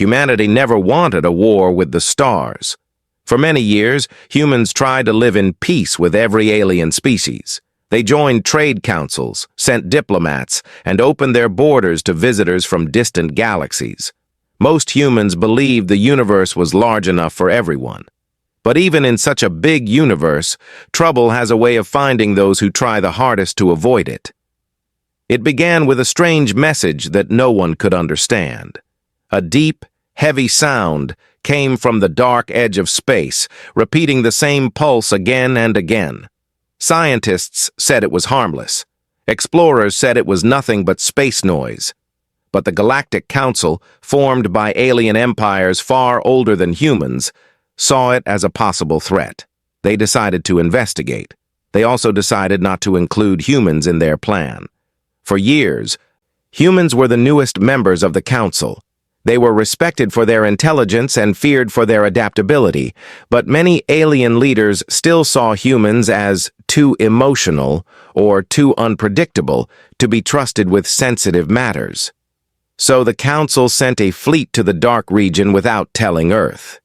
Humanity never wanted a war with the stars. For many years, humans tried to live in peace with every alien species. They joined trade councils, sent diplomats, and opened their borders to visitors from distant galaxies. Most humans believed the universe was large enough for everyone. But even in such a big universe, trouble has a way of finding those who try the hardest to avoid it. It began with a strange message that no one could understand. A deep, heavy sound came from the dark edge of space, repeating the same pulse again and again. Scientists said it was harmless. Explorers said it was nothing but space noise. But the Galactic Council, formed by alien empires far older than humans, saw it as a possible threat. They decided to investigate. They also decided not to include humans in their plan. For years, humans were the newest members of the Council. They were respected for their intelligence and feared for their adaptability, but many alien leaders still saw humans as too emotional or too unpredictable to be trusted with sensitive matters. So the Council sent a fleet to the dark region without telling Earth.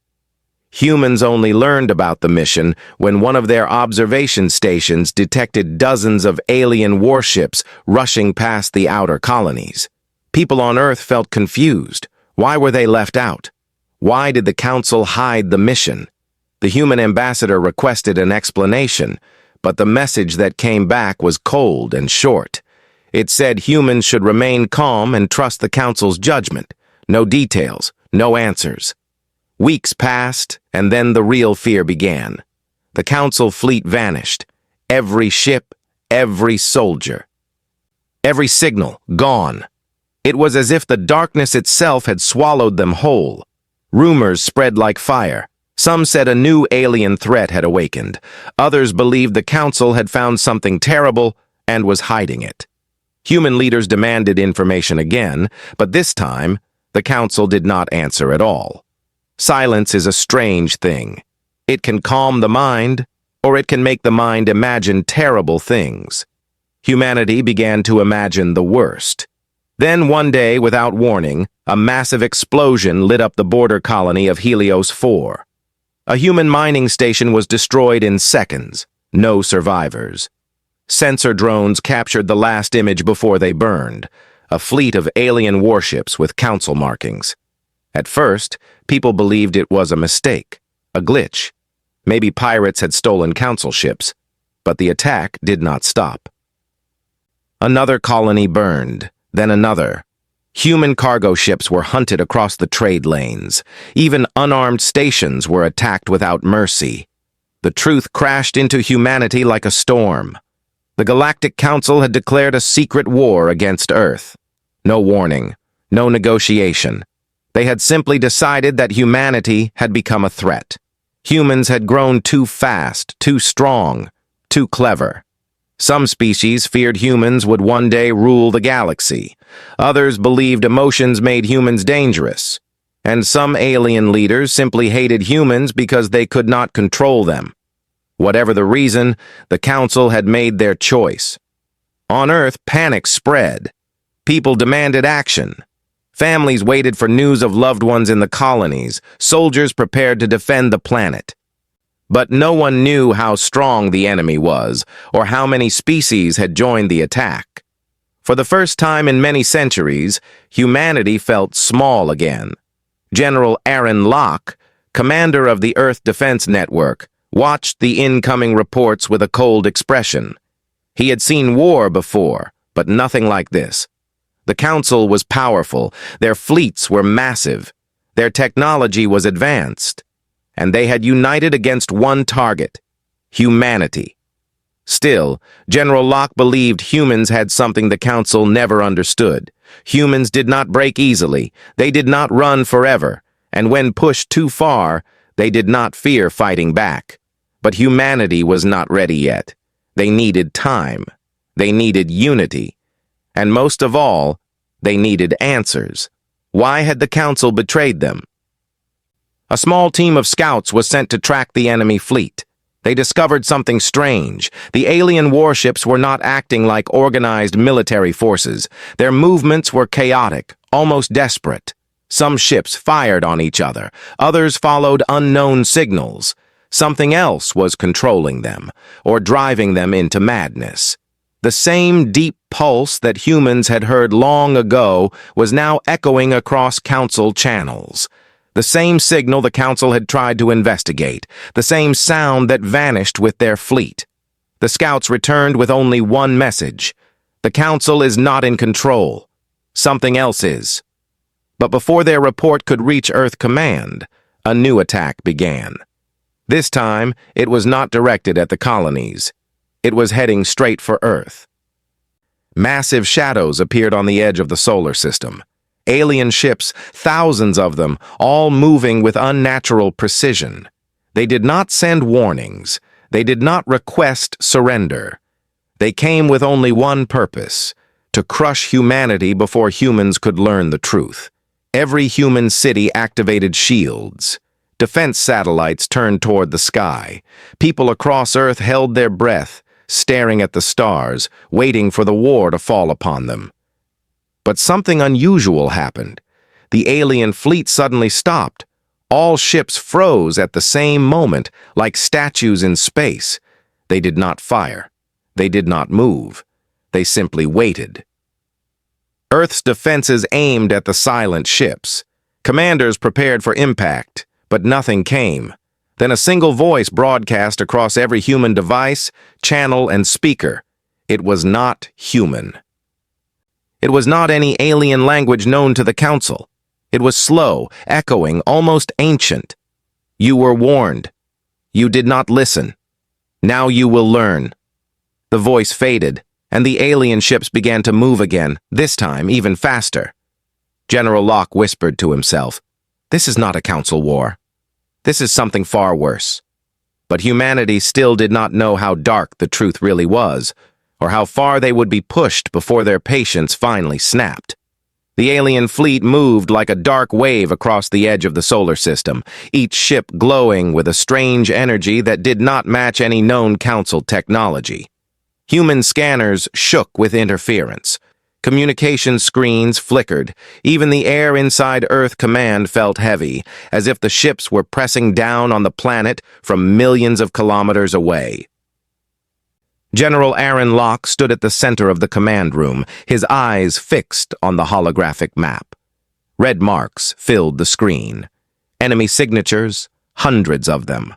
Humans only learned about the mission when one of their observation stations detected dozens of alien warships rushing past the outer colonies. People on Earth felt confused. Why were they left out? Why did the Council hide the mission? The human ambassador requested an explanation, but the message that came back was cold and short. It said humans should remain calm and trust the Council's judgment. No details, no answers. Weeks passed, and then the real fear began. The Council fleet vanished. Every ship, every soldier. Every signal, gone. It was as if the darkness itself had swallowed them whole. Rumors spread like fire. Some said a new alien threat had awakened. Others believed the Council had found something terrible and was hiding it. Human leaders demanded information again, but this time, the Council did not answer at all. Silence is a strange thing. It can calm the mind, or it can make the mind imagine terrible things. Humanity began to imagine the worst. Then one day, without warning, a massive explosion lit up the border colony of Helios 4. A human mining station was destroyed in seconds. No survivors. Sensor drones captured the last image before they burned. A fleet of alien warships with Council markings. At first, people believed it was a mistake, a glitch. Maybe pirates had stolen Council ships, but the attack did not stop. Another colony burned, then another. Human cargo ships were hunted across the trade lanes. Even unarmed stations were attacked without mercy. The truth crashed into humanity like a storm. The Galactic Council had declared a secret war against Earth. No warning, no negotiation. They had simply decided that humanity had become a threat. Humans had grown too fast, too strong, too clever. Some species feared humans would one day rule the galaxy. Others believed emotions made humans dangerous. And some alien leaders simply hated humans because they could not control them. Whatever the reason, the Council had made their choice. On Earth, panic spread. People demanded action. Families waited for news of loved ones in the colonies. Soldiers prepared to defend the planet. But no one knew how strong the enemy was, or how many species had joined the attack. For the first time in many centuries, humanity felt small again. General Aaron Locke, commander of the Earth Defense Network, watched the incoming reports with a cold expression. He had seen war before, but nothing like this. The Council was powerful, their fleets were massive, their technology was advanced, and they had united against one target, humanity. Still, General Locke believed humans had something the Council never understood. Humans did not break easily, they did not run forever, and when pushed too far, they did not fear fighting back. But humanity was not ready yet. They needed time. They needed unity. And most of all, they needed answers. Why had the Council betrayed them? A small team of scouts was sent to track the enemy fleet. They discovered something strange. The alien warships were not acting like organized military forces. Their movements were chaotic, almost desperate. Some ships fired on each other, others followed unknown signals. Something else was controlling them, or driving them into madness. The same deep pulse that humans had heard long ago was now echoing across Council channels. The same signal the Council had tried to investigate, the same sound that vanished with their fleet. The scouts returned with only one message. The Council is not in control. Something else is. But before their report could reach Earth Command, a new attack began. This time, it was not directed at the colonies. It was heading straight for Earth. Massive shadows appeared on the edge of the solar system. Alien ships, thousands of them, all moving with unnatural precision. They did not send warnings. They did not request surrender. They came with only one purpose: to crush humanity before humans could learn the truth. Every human city activated shields. Defense satellites turned toward the sky. People across Earth held their breath, staring at the stars, waiting for the war to fall upon them. But something unusual happened. The alien fleet suddenly stopped. All ships froze at the same moment, like statues in space. They did not fire. They did not move. They simply waited. Earth's defenses aimed at the silent ships. Commanders prepared for impact, but nothing came. Then a single voice broadcast across every human device, channel, and speaker. It was not human. It was not any alien language known to the Council. It was slow, echoing, almost ancient. You were warned. You did not listen. Now you will learn. The voice faded, and the alien ships began to move again, this time even faster. General Locke whispered to himself, "This is not a Council war. This is something far worse." But humanity still did not know how dark the truth really was, or how far they would be pushed before their patience finally snapped. The alien fleet moved like a dark wave across the edge of the solar system, each ship glowing with a strange energy that did not match any known Council technology. Human scanners shook with interference. Communication screens flickered. Even the air inside Earth Command felt heavy, as if the ships were pressing down on the planet from millions of kilometers away. General Aaron Locke stood at the center of the command room, his eyes fixed on the holographic map. Red marks filled the screen. Enemy signatures, hundreds of them.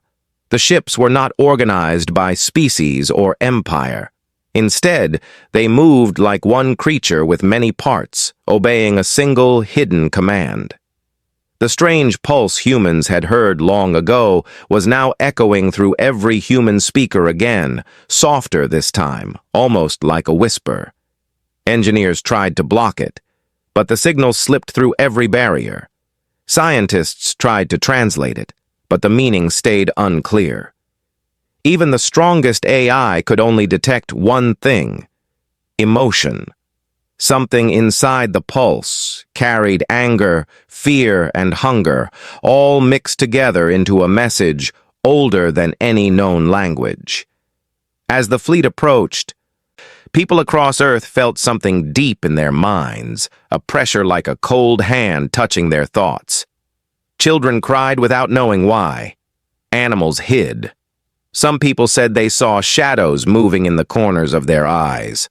The ships were not organized by species or empire. Instead, they moved like one creature with many parts, obeying a single hidden command. The strange pulse humans had heard long ago was now echoing through every human speaker again, softer this time, almost like a whisper. Engineers tried to block it, but the signal slipped through every barrier. Scientists tried to translate it, but the meaning stayed unclear. Even the strongest AI could only detect one thing: emotion. Something inside the pulse carried anger, fear, and hunger, all mixed together into a message older than any known language. As the fleet approached, people across Earth felt something deep in their minds, a pressure like a cold hand touching their thoughts. Children cried without knowing why. Animals hid. Some people said they saw shadows moving in the corners of their eyes.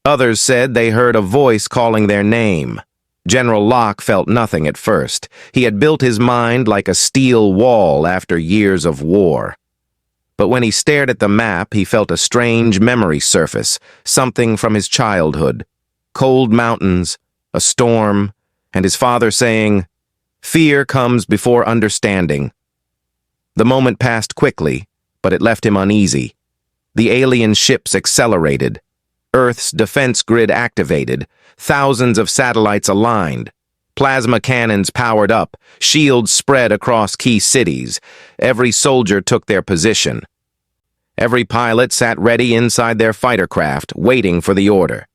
Others said they heard a voice calling their name. General Locke felt nothing at first. He had built his mind like a steel wall after years of war. But when he stared at the map, he felt a strange memory surface, something from his childhood. Cold mountains, a storm, and his father saying, "Fear comes before understanding." The moment passed quickly, but it left him uneasy. The alien ships accelerated. Earth's defense grid activated, thousands of satellites aligned. Plasma cannons powered up, shields spread across key cities. Every soldier took their position. Every pilot sat ready inside their fighter craft, waiting for the order.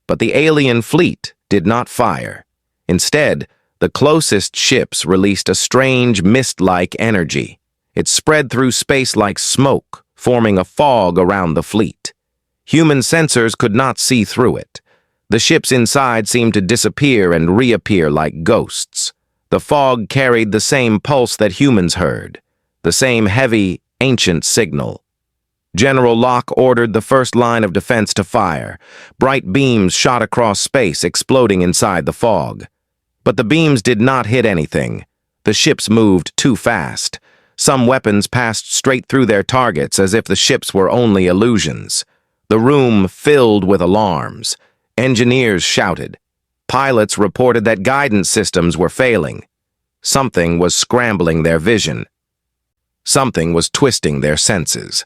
But the alien fleet did not fire. Instead, the closest ships released a strange mist-like energy. It spread through space like smoke, forming a fog around the fleet. Human sensors could not see through it. The ships inside seemed to disappear and reappear like ghosts. The fog carried the same pulse that humans heard, the same heavy, ancient signal. General Locke ordered the first line of defense to fire. Bright beams shot across space, exploding inside the fog. But the beams did not hit anything. The ships moved too fast. Some weapons passed straight through their targets as if the ships were only illusions. The room filled with alarms. Engineers shouted. Pilots reported that guidance systems were failing. Something was scrambling their vision. Something was twisting their senses.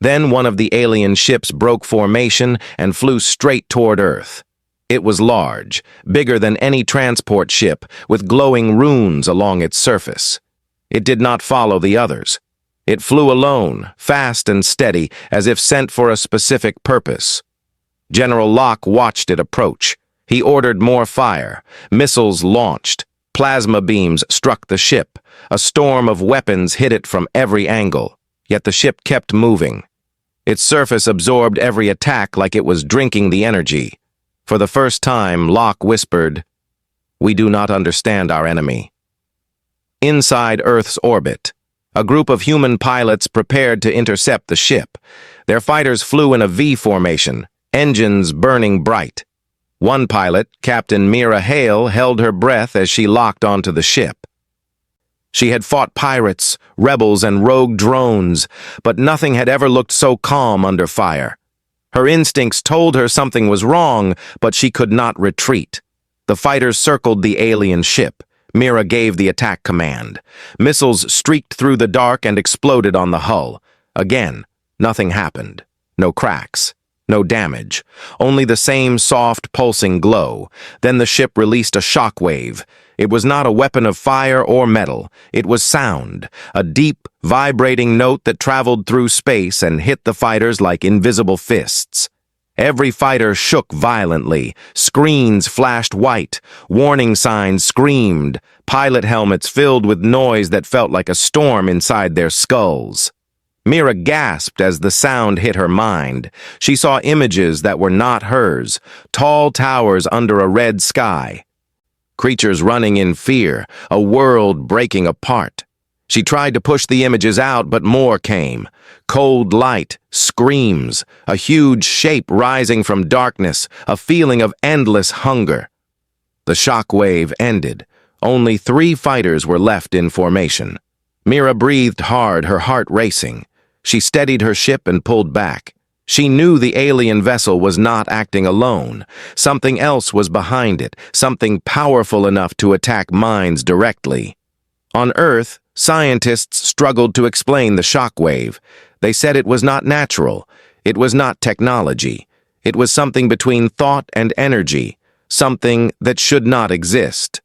Then one of the alien ships broke formation and flew straight toward Earth. It was large, bigger than any transport ship, with glowing runes along its surface. It did not follow the others. It flew alone, fast and steady, as if sent for a specific purpose. General Locke watched it approach. He ordered more fire. Missiles launched. Plasma beams struck the ship. A storm of weapons hit it from every angle. Yet the ship kept moving. Its surface absorbed every attack like it was drinking the energy. For the first time, Locke whispered, "We do not understand our enemy." Inside Earth's orbit, a group of human pilots prepared to intercept the ship. Their fighters flew in a V formation, engines burning bright. One pilot, Captain Mira Hale, held her breath as she locked onto the ship. She had fought pirates, rebels, and rogue drones, but nothing had ever looked so calm under fire. Her instincts told her something was wrong, but she could not retreat. The fighters circled the alien ship. Mira gave the attack command. Missiles streaked through the dark and exploded on the hull. Again, nothing happened. No cracks. No damage. Only the same soft, pulsing glow. Then the ship released a shock wave. It was not a weapon of fire or metal. It was sound, a deep, vibrating note that traveled through space and hit the fighters like invisible fists. Every fighter shook violently. Screens flashed white. Warning signs screamed. Pilot helmets filled with noise that felt like a storm inside their skulls. Mira gasped as the sound hit her mind. She saw images that were not hers, tall towers under a red sky. Creatures running in fear, a world breaking apart. She tried to push the images out, but more came. Cold light, screams, a huge shape rising from darkness, a feeling of endless hunger. The shock wave ended. Only 3 fighters were left in formation. Mira breathed hard, her heart racing. She steadied her ship and pulled back. She knew the alien vessel was not acting alone. Something else was behind it, something powerful enough to attack minds directly. On Earth, scientists struggled to explain the shock wave. They said it was not natural. It was not technology. It was something between thought and energy, something that should not exist.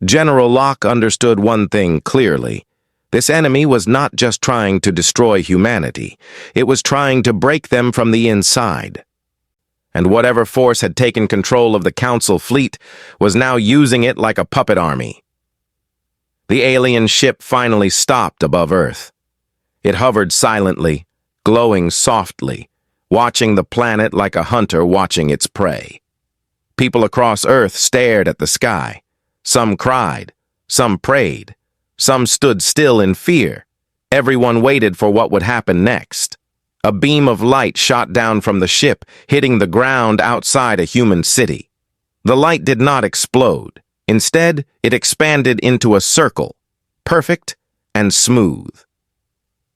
General Locke understood one thing clearly. This enemy was not just trying to destroy humanity. It was trying to break them from the inside. And whatever force had taken control of the Council fleet was now using it like a puppet army. The alien ship finally stopped above Earth. It hovered silently, glowing softly, watching the planet like a hunter watching its prey. People across Earth stared at the sky. Some cried, some prayed. Some stood still in fear. Everyone waited for what would happen next. A beam of light shot down from the ship, hitting the ground outside a human city. The light did not explode. Instead, it expanded into a circle, perfect and smooth.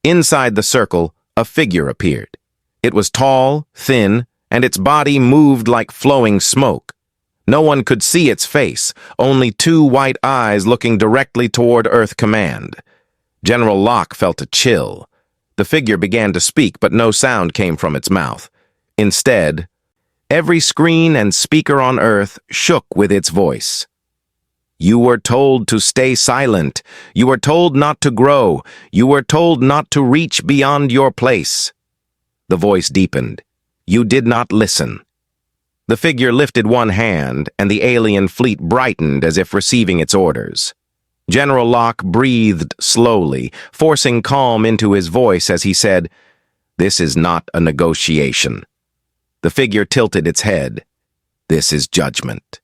Inside the circle, a figure appeared. It was tall, thin, and its body moved like flowing smoke. No one could see its face, only 2 white eyes looking directly toward Earth Command. General Locke felt a chill. The figure began to speak, but no sound came from its mouth. Instead, every screen and speaker on Earth shook with its voice. "You were told to stay silent. You were told not to grow. You were told not to reach beyond your place." The voice deepened. "You did not listen." The figure lifted one hand, and the alien fleet brightened as if receiving its orders. General Locke breathed slowly, forcing calm into his voice as he said, "This is not a negotiation." The figure tilted its head. "This is judgment."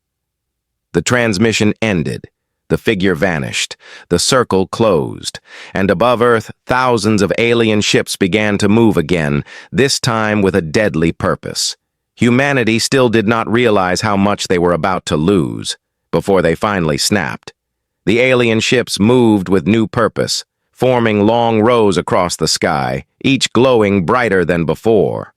The transmission ended. the figure vanished, the circle closed, and above Earth, thousands of alien ships began to move again, this time with a deadly purpose. Humanity still did not realize how much they were about to lose, before they finally snapped. The alien ships moved with new purpose, forming long rows across the sky, each glowing brighter than before.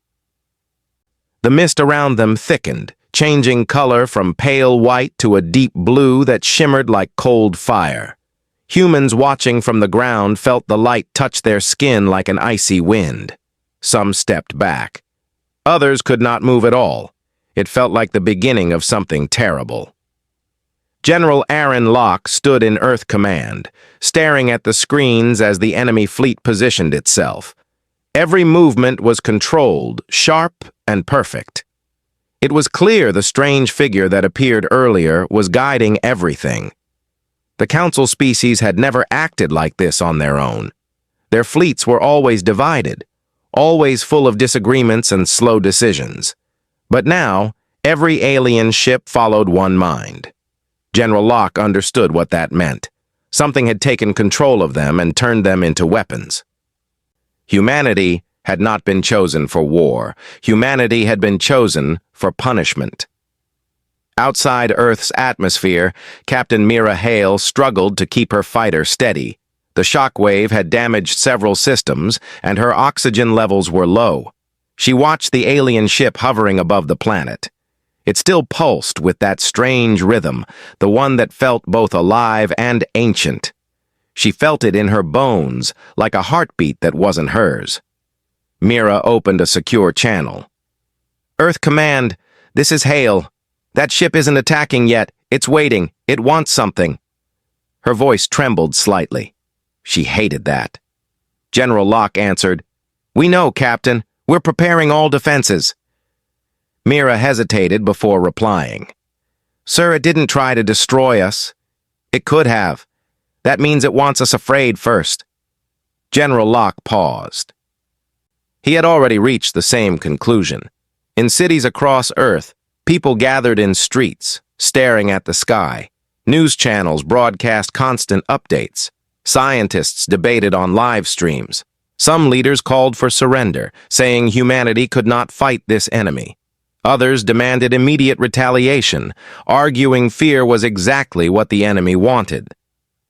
The mist around them thickened, changing color from pale white to a deep blue that shimmered like cold fire. Humans watching from the ground felt the light touch their skin like an icy wind. Some stepped back. Others could not move at all. It felt like the beginning of something terrible. General Aaron Locke stood in Earth Command, staring at the screens as the enemy fleet positioned itself. Every movement was controlled, sharp, and perfect. It was clear the strange figure that appeared earlier was guiding everything. The Council species had never acted like this on their own. Their fleets were always divided, always full of disagreements and slow decisions. But now, every alien ship followed one mind. General Locke understood what that meant. Something had taken control of them and turned them into weapons. Humanity had not been chosen for war. Humanity had been chosen for punishment. Outside Earth's atmosphere, Captain Mira Hale struggled to keep her fighter steady. The shockwave had damaged several systems, and her oxygen levels were low. She watched the alien ship hovering above the planet. It still pulsed with that strange rhythm, the one that felt both alive and ancient. She felt it in her bones, like a heartbeat that wasn't hers. Mira opened a secure channel. Earth Command, this is Hale. That ship isn't attacking yet. It's waiting. It wants something. Her voice trembled slightly. She hated that. General Locke answered, We know, Captain. We're preparing all defenses. Mira hesitated before replying. Sir, it didn't try to destroy us. It could have. That means it wants us afraid first. General Locke paused. He had already reached the same conclusion. In cities across Earth, people gathered in streets, staring at the sky. News channels broadcast constant updates. Scientists debated on live streams. Some leaders called for surrender, saying humanity could not fight this enemy. Others demanded immediate retaliation, arguing fear was exactly what the enemy wanted.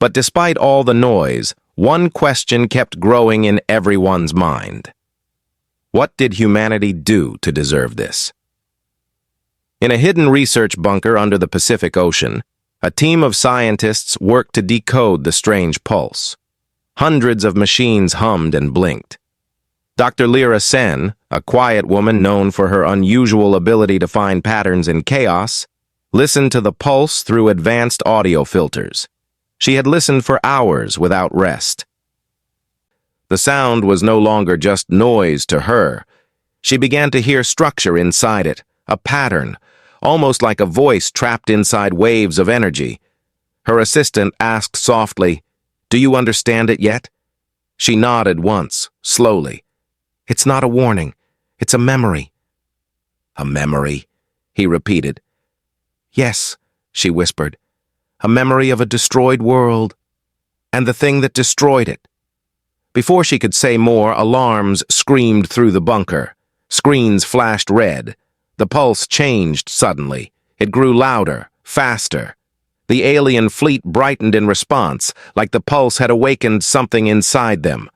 But despite all the noise, one question kept growing in everyone's mind. What did humanity do to deserve this? In a hidden research bunker under the Pacific Ocean, a team of scientists worked to decode the strange pulse. Hundreds of machines hummed and blinked. Dr. Lyra Sen, a quiet woman known for her unusual ability to find patterns in chaos, listened to the pulse through advanced audio filters. She had listened for hours without rest. The sound was no longer just noise to her. She began to hear structure inside it, a pattern, almost like a voice trapped inside waves of energy. Her assistant asked softly, Do you understand it yet? She nodded once, slowly. It's not a warning. It's a memory. A memory, he repeated. Yes, she whispered. A memory of a destroyed world, and the thing that destroyed it. Before she could say more, alarms screamed through the bunker. Screens flashed red. The pulse changed suddenly. It grew louder, faster. The alien fleet brightened in response, like the pulse had awakened something inside them.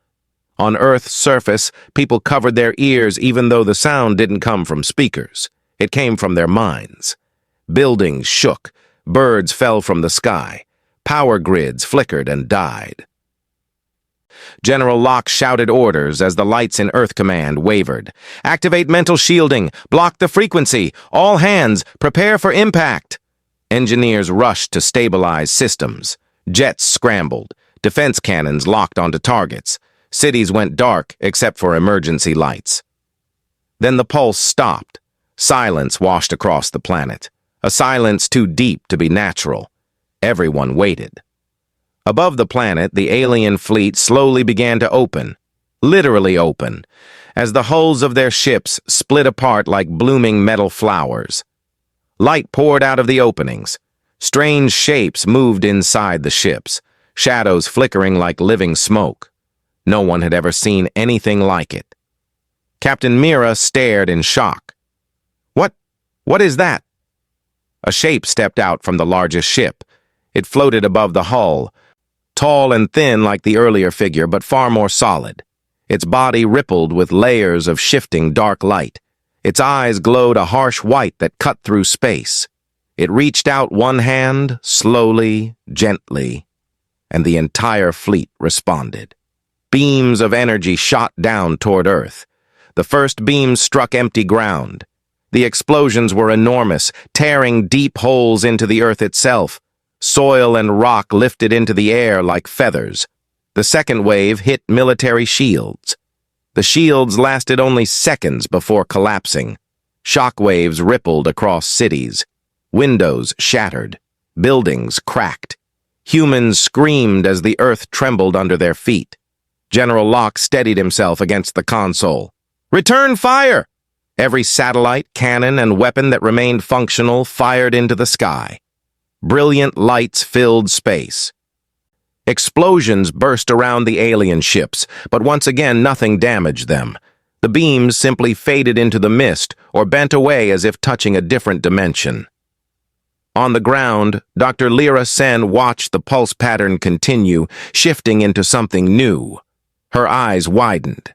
On Earth's surface, people covered their ears even though the sound didn't come from speakers. It came from their minds. Buildings shook. Birds fell from the sky. Power grids flickered and died. General Locke shouted orders as the lights in Earth Command wavered. Activate mental shielding. Block the frequency. All hands, prepare for impact. Engineers rushed to stabilize systems. Jets scrambled. Defense cannons locked onto targets. Cities went dark except for emergency lights. Then the pulse stopped. Silence washed across the planet. A silence too deep to be natural. Everyone waited. Above the planet, the alien fleet slowly began to open, literally open, as the hulls of their ships split apart like blooming metal flowers. Light poured out of the openings. Strange shapes moved inside the ships, shadows flickering like living smoke. No one had ever seen anything like it. Captain Mira stared in shock. What is that?" A shape stepped out from the largest ship. It floated above the hull, tall and thin like the earlier figure, but far more solid. Its body rippled with layers of shifting dark light. Its eyes glowed a harsh white that cut through space. It reached out one hand, slowly, gently, and the entire fleet responded. Beams of energy shot down toward Earth. The first beams struck empty ground. The explosions were enormous, tearing deep holes into the Earth itself. Soil and rock lifted into the air like feathers. The second wave hit military shields. The shields lasted only seconds before collapsing. Shock waves rippled across cities. Windows shattered. Buildings cracked. Humans screamed as the Earth trembled under their feet. General Locke steadied himself against the console. "Return fire!" Every satellite, cannon, and weapon that remained functional fired into the sky. Brilliant lights filled space. Explosions burst around the alien ships, but once again nothing damaged them. The beams simply faded into the mist or bent away as if touching a different dimension. On the ground, Dr. Lyra Sen watched the pulse pattern continue, shifting into something new. Her eyes widened.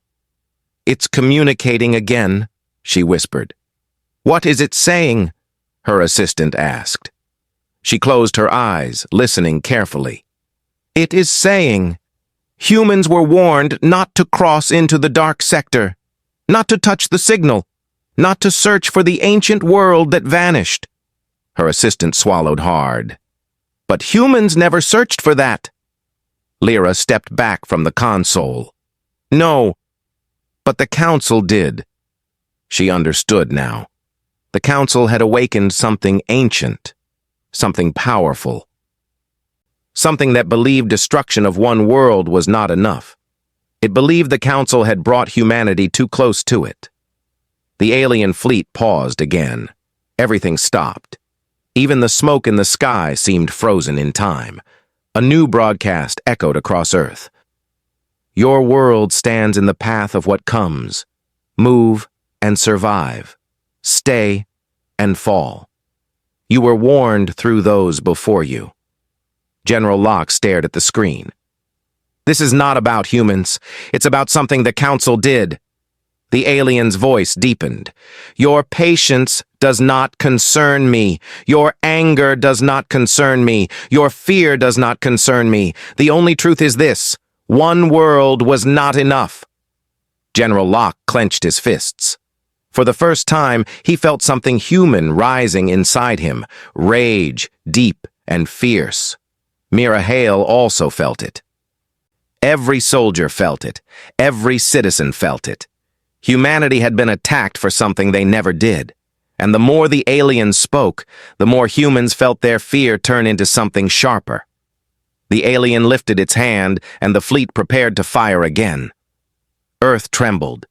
"It's communicating again," she whispered. "What is it saying?" her assistant asked. She closed her eyes, listening carefully. "It is saying, humans were warned not to cross into the dark sector, not to touch the signal, not to search for the ancient world that vanished." Her assistant swallowed hard. "But humans never searched for that." Lyra stepped back from the console. "No, but the Council did." She understood now. The Council had awakened something ancient, something powerful. Something that believed destruction of one world was not enough. It believed the Council had brought humanity too close to it. The alien fleet paused again. Everything stopped. Even the smoke in the sky seemed frozen in time. A new broadcast echoed across Earth. "Your world stands in the path of what comes. Move and survive. Stay and fall. You were warned through those before you." General Locke stared at the screen. "This is not about humans. It's about something the Council did." The alien's voice deepened. "Your patience does not concern me. Your anger does not concern me. Your fear does not concern me. The only truth is this: one world was not enough." General Locke clenched his fists. For the first time, he felt something human rising inside him, rage, deep and fierce. Mira Hale also felt it. Every soldier felt it. Every citizen felt it. Humanity had been attacked for something they never did. And the more the aliens spoke, the more humans felt their fear turn into something sharper. The alien lifted its hand, and the fleet prepared to fire again. Earth trembled,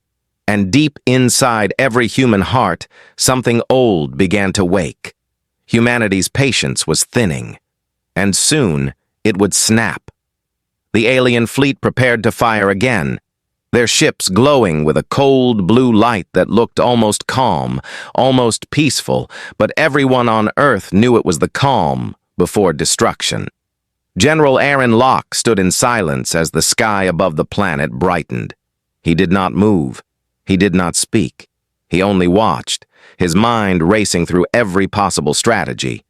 and deep inside every human heart, something old began to wake. Humanity's patience was thinning, and soon it would snap. The alien fleet prepared to fire again, their ships glowing with a cold blue light that looked almost calm, almost peaceful, but everyone on Earth knew it was the calm before destruction. General Aaron Locke stood in silence as the sky above the planet brightened. He did not move. He did not speak. He only watched, his mind racing through every possible strategy.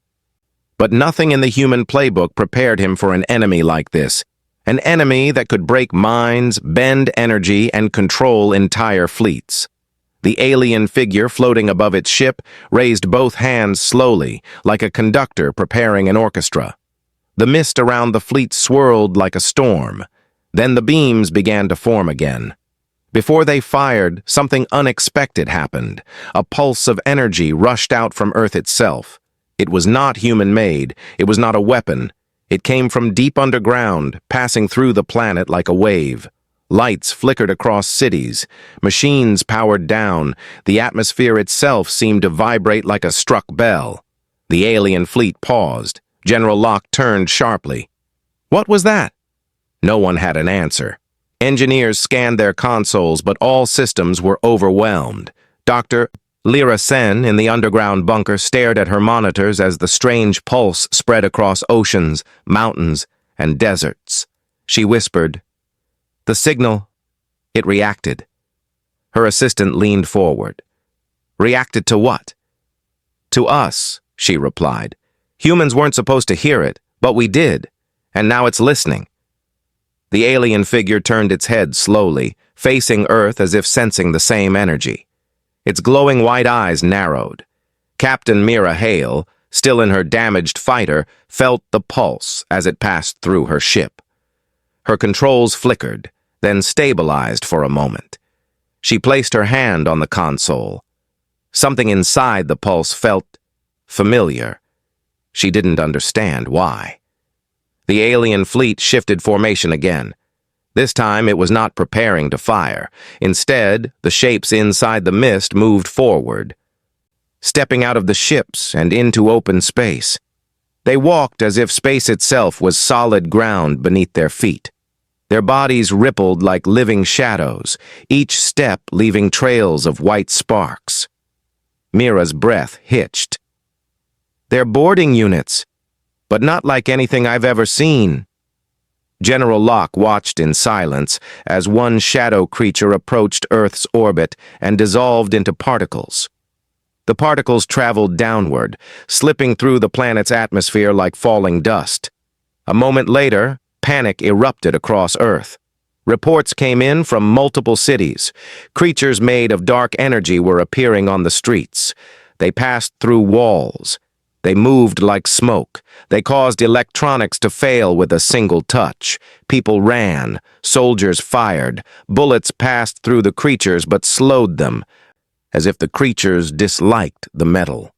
But nothing in the human playbook prepared him for an enemy like this, an enemy that could break minds, bend energy, and control entire fleets. The alien figure floating above its ship raised both hands slowly, like a conductor preparing an orchestra. The mist around the fleet swirled like a storm. Then the beams began to form again. Before they fired, something unexpected happened. A pulse of energy rushed out from Earth itself. It was not human-made. It was not a weapon. It came from deep underground, passing through the planet like a wave. Lights flickered across cities. Machines powered down. The atmosphere itself seemed to vibrate like a struck bell. The alien fleet paused. General Locke turned sharply. What was that? No one had an answer. Engineers scanned their consoles, but all systems were overwhelmed. Dr. Lyra Sen in the underground bunker stared at her monitors as the strange pulse spread across oceans, mountains, and deserts. She whispered, "The signal." It reacted. Her assistant leaned forward. Reacted to what? To us, she replied. Humans weren't supposed to hear it, but we did, and now it's listening. The alien figure turned its head slowly, facing Earth as if sensing the same energy. Its glowing white eyes narrowed. Captain Mira Hale, still in her damaged fighter, felt the pulse as it passed through her ship. Her controls flickered, then stabilized for a moment. She placed her hand on the console. Something inside the pulse felt familiar. She didn't understand why. The alien fleet shifted formation again. This time it was not preparing to fire. Instead, the shapes inside the mist moved forward, stepping out of the ships and into open space. They walked as if space itself was solid ground beneath their feet. Their bodies rippled like living shadows, each step leaving trails of white sparks. Mira's breath hitched. They're boarding units, but not like anything I've ever seen. General Locke watched in silence as one shadow creature approached Earth's orbit and dissolved into particles. The particles traveled downward, slipping through the planet's atmosphere like falling dust. A moment later, panic erupted across Earth. Reports came in from multiple cities. Creatures made of dark energy were appearing on the streets. They passed through walls. They moved like smoke. They caused electronics to fail with a single touch. People ran. Soldiers fired. Bullets passed through the creatures but slowed them, as if the creatures disliked the metal.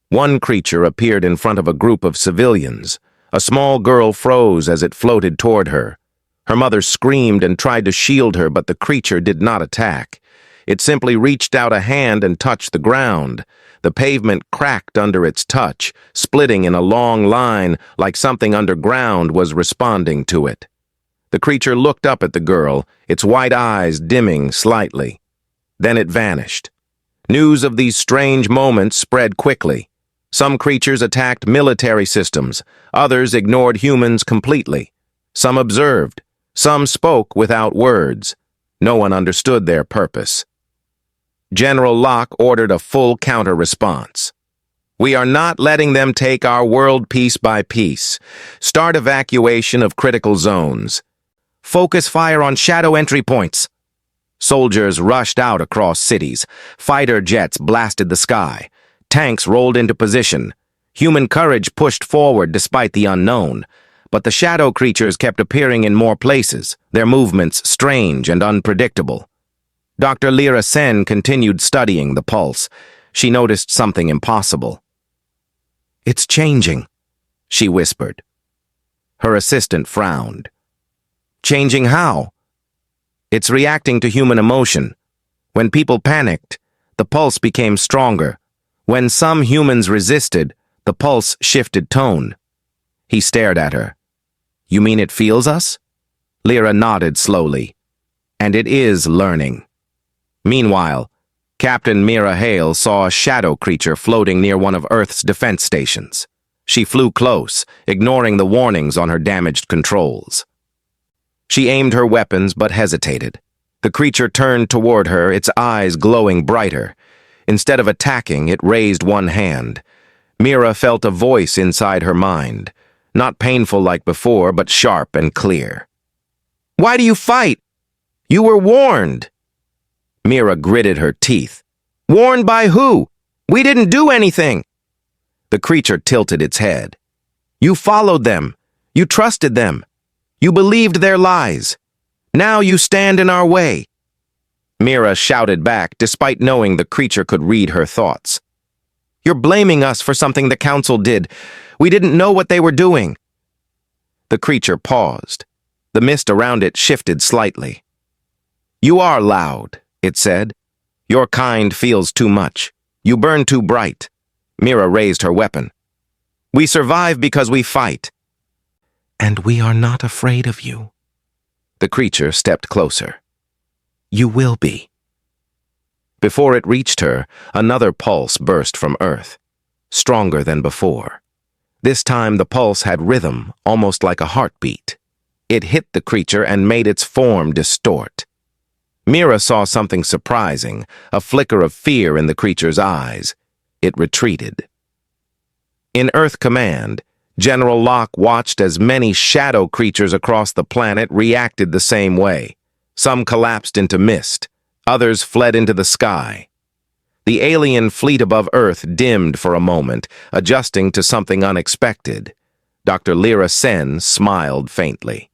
One creature appeared in front of a group of civilians. A small girl froze as it floated toward her. Her mother screamed and tried to shield her, but the creature did not attack. It simply reached out a hand and touched the ground. The pavement cracked under its touch, splitting in a long line like something underground was responding to it. The creature looked up at the girl, its white eyes dimming slightly. Then it vanished. News of these strange moments spread quickly. Some creatures attacked military systems. Others ignored humans completely. Some observed. Some spoke without words. No one understood their purpose. General Locke ordered a full counter-response. We are not letting them take our world piece by piece. Start evacuation of critical zones. Focus fire on shadow entry points. Soldiers rushed out across cities. Fighter jets blasted the sky. Tanks rolled into position. Human courage pushed forward despite the unknown. But the shadow creatures kept appearing in more places, their movements strange and unpredictable. Dr. Lyra Sen continued studying the pulse. She noticed something impossible. It's changing, she whispered. Her assistant frowned. Changing how? It's reacting to human emotion. When people panicked, the pulse became stronger. When some humans resisted, the pulse shifted tone. He stared at her. You mean it feels us? Lyra nodded slowly. And it is learning. Meanwhile, Captain Mira Hale saw a shadow creature floating near one of Earth's defense stations. She flew close, ignoring the warnings on her damaged controls. She aimed her weapons but hesitated. The creature turned toward her, its eyes glowing brighter. Instead of attacking, it raised one hand. Mira felt a voice inside her mind, not painful like before, but sharp and clear. Why do you fight? You were warned. Mira gritted her teeth. Warned by who? We didn't do anything. The creature tilted its head. You followed them. You trusted them. You believed their lies. Now you stand in our way. Mira shouted back, despite knowing the creature could read her thoughts. You're blaming us for something the council did. We didn't know what they were doing. The creature paused. The mist around it shifted slightly. You are loud, it said. Your kind feels too much. You burn too bright. Mira raised her weapon. We survive because we fight. And we are not afraid of you. The creature stepped closer. You will be. Before it reached her, another pulse burst from Earth, stronger than before. This time the pulse had rhythm, almost like a heartbeat. It hit the creature and made its form distort. Mira saw something surprising, a flicker of fear in the creature's eyes. It retreated. In Earth Command, General Locke watched as many shadow creatures across the planet reacted the same way. Some collapsed into mist, others fled into the sky. The alien fleet above Earth dimmed for a moment, adjusting to something unexpected. Dr. Lyra Sen smiled faintly.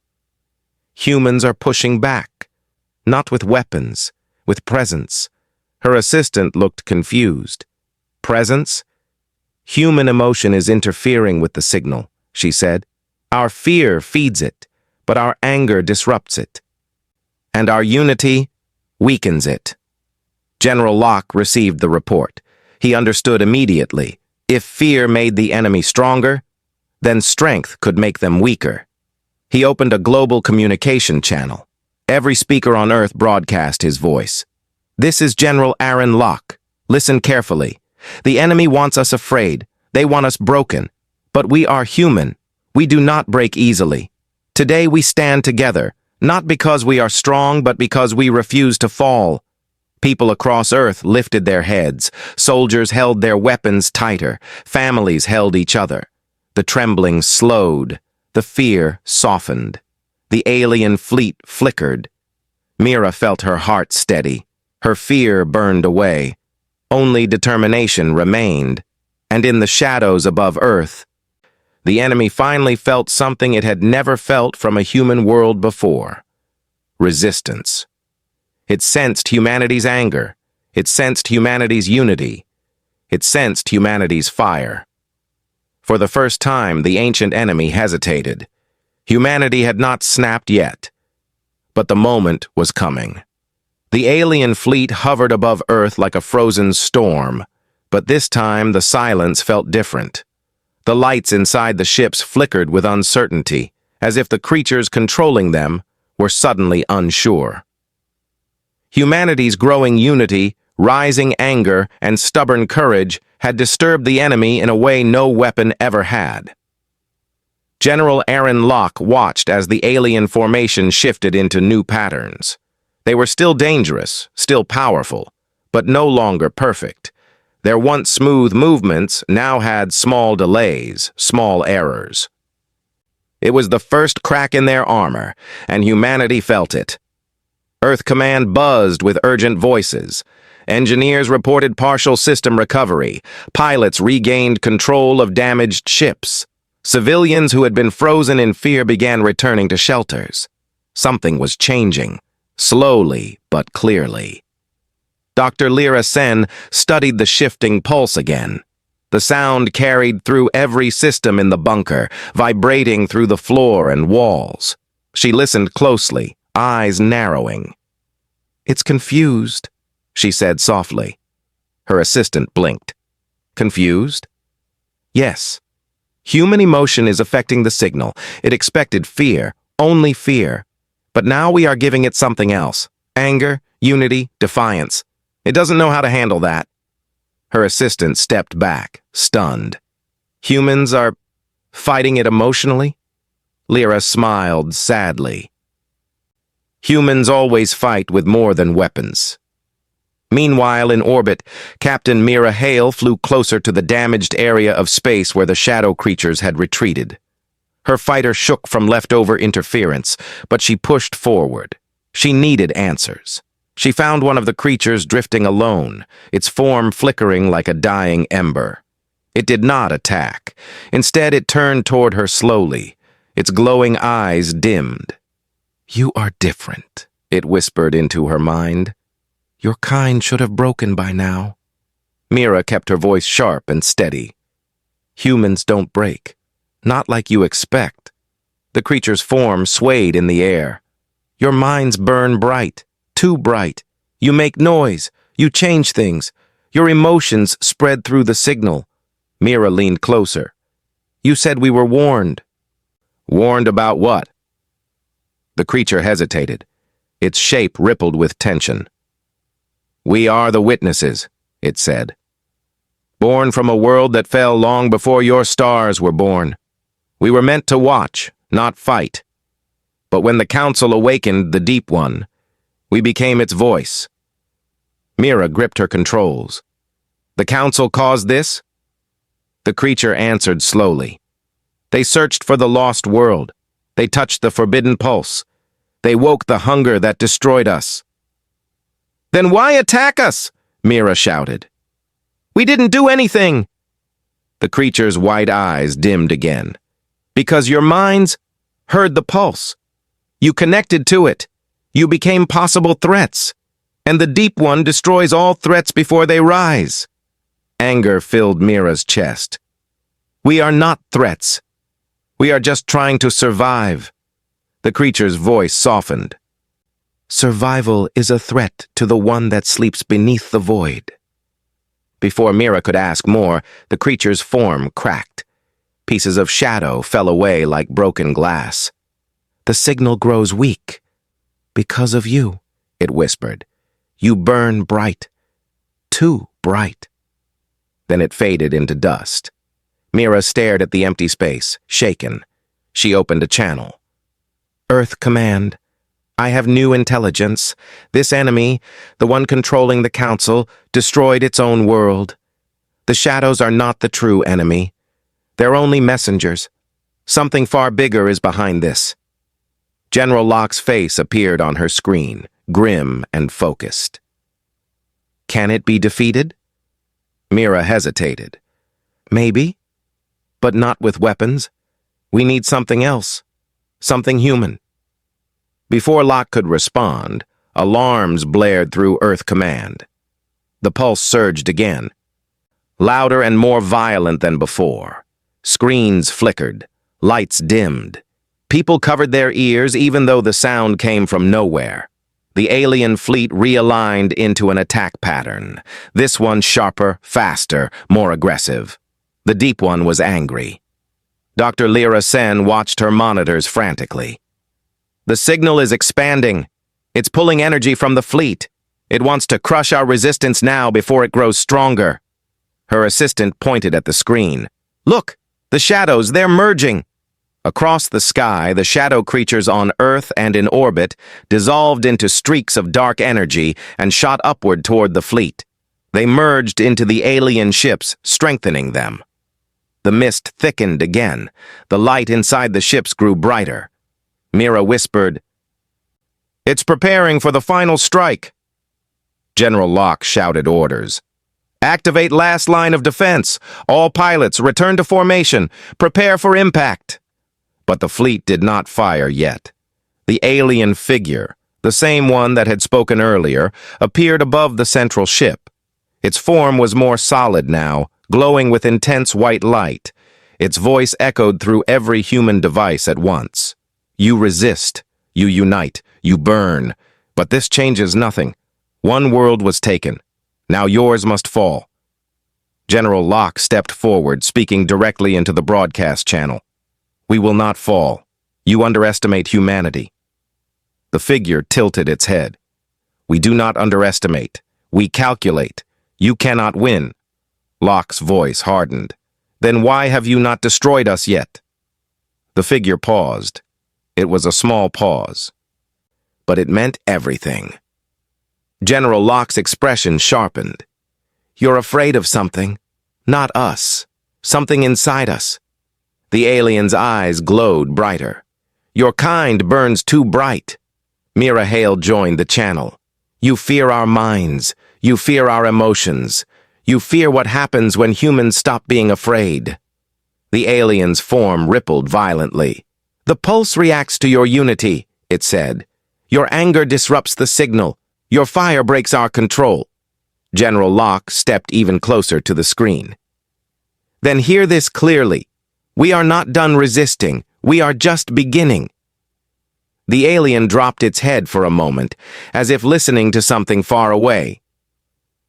Humans are pushing back, not with weapons, with presence. Her assistant looked confused. Presence? Human emotion is interfering with the signal, she said. Our fear feeds it, but our anger disrupts it. And our unity weakens it. General Locke received the report. He understood immediately. If fear made the enemy stronger, then strength could make them weaker. He opened a global communication channel. Every speaker on Earth broadcast his voice. This is General Aaron Locke. Listen carefully. The enemy wants us afraid. They want us broken. But we are human. We do not break easily. Today we stand together, not because we are strong, but because we refuse to fall. People across Earth lifted their heads. Soldiers held their weapons tighter. Families held each other. The trembling slowed. The fear softened. The alien fleet flickered. Mira felt her heart steady. Her fear burned away. Only determination remained. And in the shadows above Earth, the enemy finally felt something it had never felt from a human world before. Resistance. It sensed humanity's anger. It sensed humanity's unity. It sensed humanity's fire. For the first time, the ancient enemy hesitated. Humanity had not snapped yet. But the moment was coming. The alien fleet hovered above Earth like a frozen storm, but this time the silence felt different. The lights inside the ships flickered with uncertainty, as if the creatures controlling them were suddenly unsure. Humanity's growing unity, rising anger, and stubborn courage had disturbed the enemy in a way no weapon ever had. General Aaron Locke watched as the alien formation shifted into new patterns. They were still dangerous, still powerful, but no longer perfect. Their once smooth movements now had small delays, small errors. It was the first crack in their armor, and humanity felt it. Earth Command buzzed with urgent voices. Engineers reported partial system recovery. Pilots regained control of damaged ships. Civilians who had been frozen in fear began returning to shelters. Something was changing, slowly but clearly. Dr. Lyra Sen studied the shifting pulse again. The sound carried through every system in the bunker, vibrating through the floor and walls. She listened closely, eyes narrowing. "It's confused," she said softly. Her assistant blinked. "Confused?" "Yes. Human emotion is affecting the signal. It expected fear, only fear. But now we are giving it something else. Anger, unity, defiance. It doesn't know how to handle that." Her assistant stepped back, stunned. "Humans are fighting it emotionally?" Lyra smiled sadly. "Humans always fight with more than weapons." Meanwhile, in orbit, Captain Mira Hale flew closer to the damaged area of space where the shadow creatures had retreated. Her fighter shook from leftover interference, but she pushed forward. She needed answers. She found one of the creatures drifting alone, its form flickering like a dying ember. It did not attack. Instead, it turned toward her slowly. Its glowing eyes dimmed. "You are different," it whispered into her mind. "Your kind should have broken by now." Mira kept her voice sharp and steady. "Humans don't break. Not like you expect." The creature's form swayed in the air. "Your minds burn bright, too bright. You make noise. You change things. Your emotions spread through the signal." Mira leaned closer. You said we were warned. Warned about what? The creature hesitated. Its shape rippled with tension. We are the witnesses, it said. Born from a world that fell long before your stars were born. We were meant to watch, not fight. But when the Council awakened the Deep One, we became its voice. Mira gripped her controls. The Council caused this? The creature answered slowly. They searched for the lost world. They touched the forbidden pulse. They woke the hunger that destroyed us. Then why attack us? Mira shouted. We didn't do anything. The creature's white eyes dimmed again. Because your minds heard the pulse. You connected to it. You became possible threats. And the Deep One destroys all threats before they rise. Anger filled Mira's chest. We are not threats. We are just trying to survive. The creature's voice softened. Survival is a threat to the one that sleeps beneath the void. Before Mira could ask more, the creature's form cracked. Pieces of shadow fell away like broken glass. The signal grows weak. Because of you, it whispered. You burn bright. Too bright. Then it faded into dust. Mira stared at the empty space, shaken. She opened a channel. Earth Command. I have new intelligence. This enemy, the one controlling the Council, destroyed its own world. The shadows are not the true enemy. They're only messengers. Something far bigger is behind this. General Locke's face appeared on her screen, grim and focused. Can it be defeated? Mira hesitated. Maybe, but not with weapons. We need something else, something human. Before Locke could respond, alarms blared through Earth Command. The pulse surged again, louder and more violent than before. Screens flickered, lights dimmed. People covered their ears even though the sound came from nowhere. The alien fleet realigned into an attack pattern. This one sharper, faster, more aggressive. The Deep One was angry. Dr. Lyra Sen watched her monitors frantically. The signal is expanding. It's pulling energy from the fleet. It wants to crush our resistance now before it grows stronger. Her assistant pointed at the screen. Look, the shadows, they're merging. Across the sky, the shadow creatures on Earth and in orbit dissolved into streaks of dark energy and shot upward toward the fleet. They merged into the alien ships, strengthening them. The mist thickened again. The light inside the ships grew brighter. Mira whispered, It's preparing for the final strike. General Locke shouted orders. Activate last line of defense. All pilots, return to formation. Prepare for impact. But the fleet did not fire yet. The alien figure, the same one that had spoken earlier, appeared above the central ship. Its form was more solid now, glowing with intense white light. Its voice echoed through every human device at once. You resist, you unite, you burn. But this changes nothing. One world was taken. Now yours must fall. General Locke stepped forward, speaking directly into the broadcast channel. We will not fall. You underestimate humanity. The figure tilted its head. We do not underestimate. We calculate. You cannot win. Locke's voice hardened. Then why have you not destroyed us yet? The figure paused. It was a small pause. But it meant everything. General Locke's expression sharpened. You're afraid of something. Not us. Something inside us. The alien's eyes glowed brighter. Your kind burns too bright. Mira Hale joined the channel. You fear our minds. You fear our emotions. You fear what happens when humans stop being afraid. The alien's form rippled violently. The pulse reacts to your unity, it said. Your anger disrupts the signal. Your fire breaks our control. General Locke stepped even closer to the screen. Then hear this clearly. We are not done resisting. We are just beginning. The alien dropped its head for a moment, as if listening to something far away.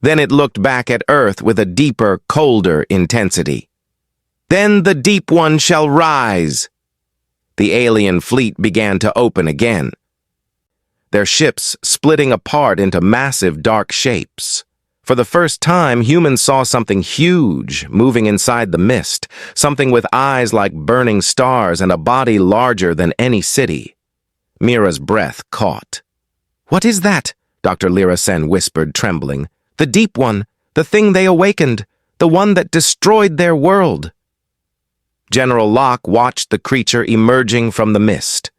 Then it looked back at Earth with a deeper, colder intensity. Then the Deep One shall rise. The alien fleet began to open again, their ships splitting apart into massive dark shapes. For the first time, humans saw something huge moving inside the mist, something with eyes like burning stars and a body larger than any city. Mira's breath caught. "What is that?" Dr. Lyra Sen whispered, trembling. "The Deep One, the thing they awakened, the one that destroyed their world." General Locke watched the creature emerging from the mist.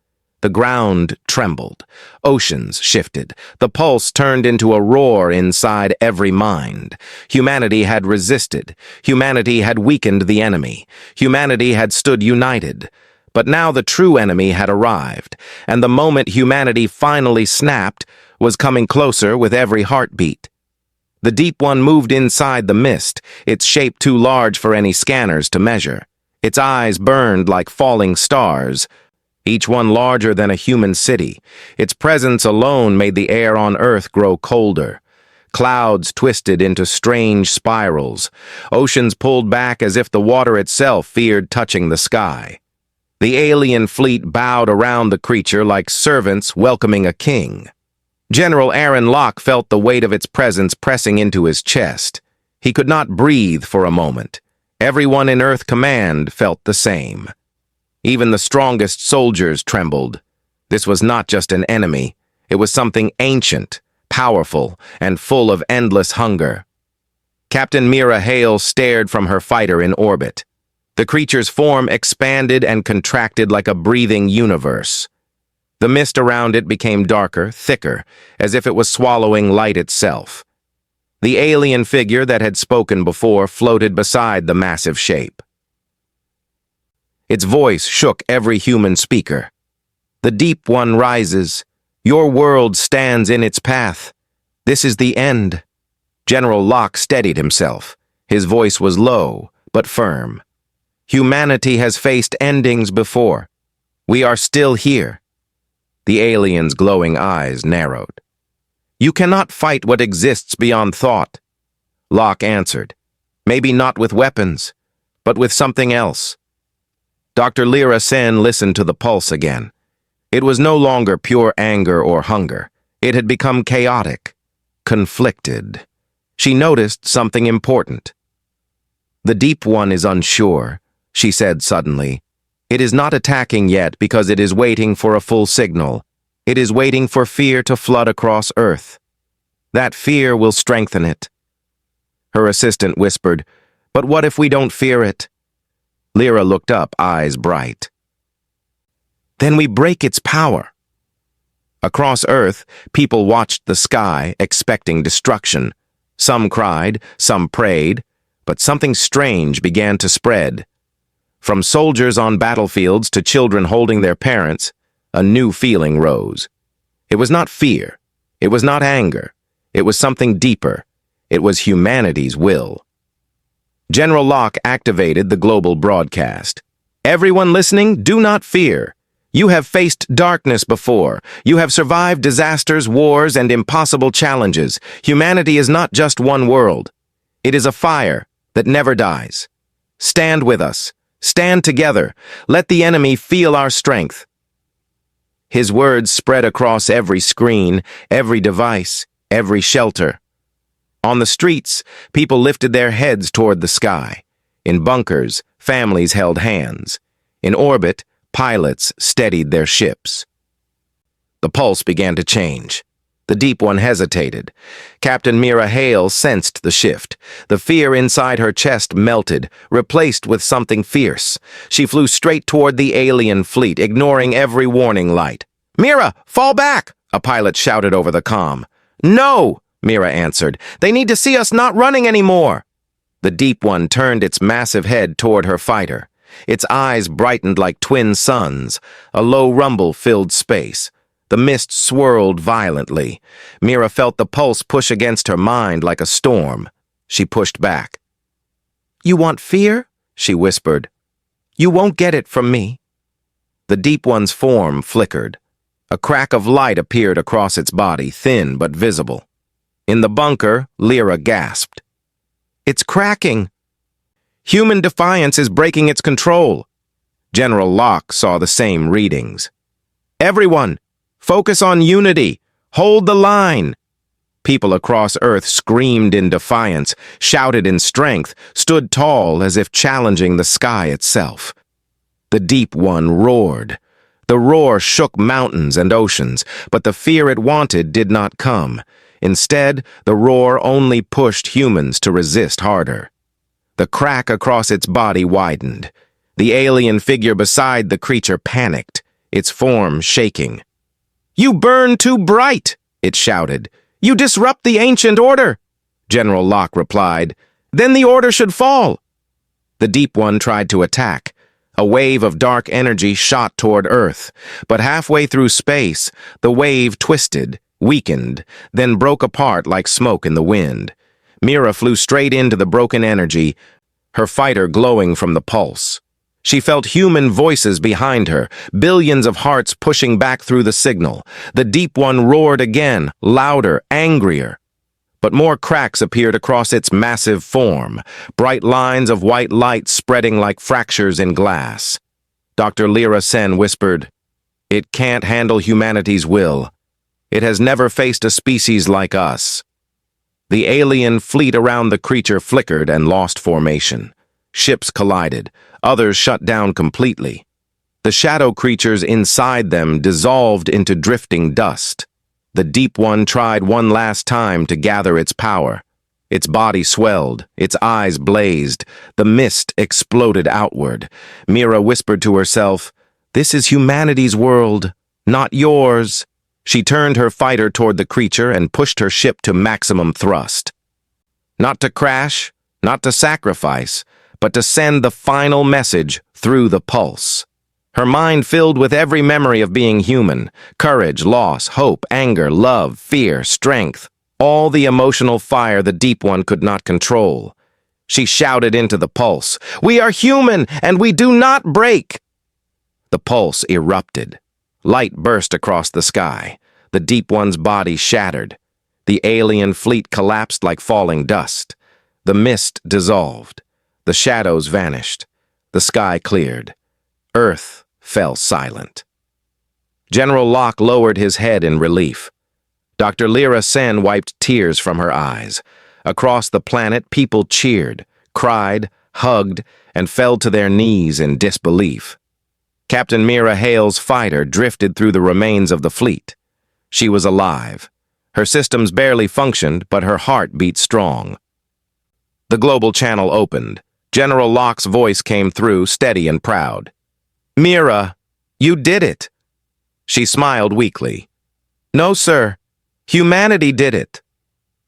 The ground trembled, oceans shifted, the pulse turned into a roar inside every mind. Humanity had resisted, humanity had weakened the enemy, humanity had stood united. But now the true enemy had arrived, and the moment humanity finally snapped was coming closer with every heartbeat. The Deep One moved inside the mist, its shape too large for any scanners to measure. Its eyes burned like falling stars, each one larger than a human city. Its presence alone made the air on Earth grow colder. Clouds twisted into strange spirals. Oceans pulled back as if the water itself feared touching the sky. The alien fleet bowed around the creature like servants welcoming a king. General Aaron Locke felt the weight of its presence pressing into his chest. He could not breathe for a moment. Everyone in Earth Command felt the same. Even the strongest soldiers trembled. This was not just an enemy. It was something ancient, powerful, and full of endless hunger. Captain Mira Hale stared from her fighter in orbit. The creature's form expanded and contracted like a breathing universe. The mist around it became darker, thicker, as if it was swallowing light itself. The alien figure that had spoken before floated beside the massive shape. Its voice shook every human speaker. "The Deep One rises. Your world stands in its path. This is the end." General Locke steadied himself. His voice was low, but firm. "Humanity has faced endings before. We are still here." The alien's glowing eyes narrowed. "You cannot fight what exists beyond thought." Locke answered. "Maybe not with weapons, but with something else." Dr. Lyra Sen listened to the pulse again. It was no longer pure anger or hunger. It had become chaotic, conflicted. She noticed something important. "The Deep One is unsure," she said suddenly. "It is not attacking yet because it is waiting for a full signal. It is waiting for fear to flood across Earth. That fear will strengthen it." Her assistant whispered, "But what if we don't fear it?" Lyra looked up, eyes bright. "Then we break its power." Across Earth, people watched the sky, expecting destruction. Some cried, some prayed, but something strange began to spread. From soldiers on battlefields to children holding their parents, a new feeling rose. It was not fear. It was not anger. It was something deeper. It was humanity's will. General Locke activated the global broadcast. "Everyone listening, do not fear. You have faced darkness before. You have survived disasters, wars, and impossible challenges. Humanity is not just one world. It is a fire that never dies. Stand with us. Stand together. Let the enemy feel our strength." His words spread across every screen, every device, every shelter. On the streets, people lifted their heads toward the sky. In bunkers, families held hands. In orbit, pilots steadied their ships. The pulse began to change. The Deep One hesitated. Captain Mira Hale sensed the shift. The fear inside her chest melted, replaced with something fierce. She flew straight toward the alien fleet, ignoring every warning light. "Mira, fall back!" a pilot shouted over the comm. "No!" Mira answered. "They need to see us not running anymore." The Deep One turned its massive head toward her fighter. Its eyes brightened like twin suns. A low rumble filled space. The mist swirled violently. Mira felt the pulse push against her mind like a storm. She pushed back. "You want fear?" she whispered. "You won't get it from me." The Deep One's form flickered. A crack of light appeared across its body, thin but visible. In the bunker, Lyra gasped. "It's cracking." Human defiance is breaking its control. General Locke saw the same readings. Everyone, focus on unity. Hold the line. People across Earth screamed in defiance, shouted in strength, stood tall as if challenging the sky itself. The Deep One roared. The roar shook mountains and oceans, but the fear it wanted did not come. Instead, the roar only pushed humans to resist harder. The crack across its body widened. The alien figure beside the creature panicked, its form shaking. "You burn too bright," it shouted. "You disrupt the ancient order." General Locke replied, "Then the order should fall." The Deep One tried to attack. A wave of dark energy shot toward Earth, but halfway through space, the wave twisted, weakened, then broke apart like smoke in the wind. Mira flew straight into the broken energy, her fighter glowing from the pulse. She felt human voices behind her, billions of hearts pushing back through the signal. The Deep One roared again, louder, angrier. But more cracks appeared across its massive form, bright lines of white light spreading like fractures in glass. Dr. Lyra Sen whispered, "It can't handle humanity's will. It has never faced a species like us." The alien fleet around the creature flickered and lost formation. Ships collided, others shut down completely. The shadow creatures inside them dissolved into drifting dust. The Deep One tried one last time to gather its power. Its body swelled, its eyes blazed, the mist exploded outward. Mira whispered to herself, "This is humanity's world, not yours." She turned her fighter toward the creature and pushed her ship to maximum thrust. Not to crash, not to sacrifice, but to send the final message through the pulse. Her mind filled with every memory of being human, courage, loss, hope, anger, love, fear, strength, all the emotional fire the Deep One could not control. She shouted into the pulse, "We are human, and we do not break!" The pulse erupted. Light burst across the sky. The Deep One's body shattered. The alien fleet collapsed like falling dust. The mist dissolved. The shadows vanished. The sky cleared. Earth fell silent. General Locke lowered his head in relief. Dr. Lyra Sen wiped tears from her eyes. Across the planet, people cheered, cried, hugged, and fell to their knees in disbelief. Captain Mira Hale's fighter drifted through the remains of the fleet. She was alive. Her systems barely functioned, but her heart beat strong. The global channel opened. General Locke's voice came through, steady and proud. "Mira, you did it." She smiled weakly. "No, sir. Humanity did it."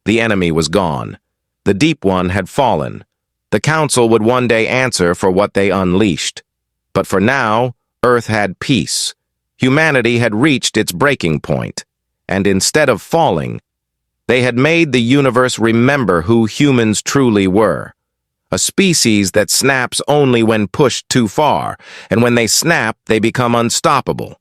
The enemy was gone. The Deep One had fallen. The Council would one day answer for what they unleashed. But for now, Earth had peace. Humanity had reached its breaking point. And instead of falling, they had made the universe remember who humans truly were. A species that snaps only when pushed too far, and when they snap, they become unstoppable.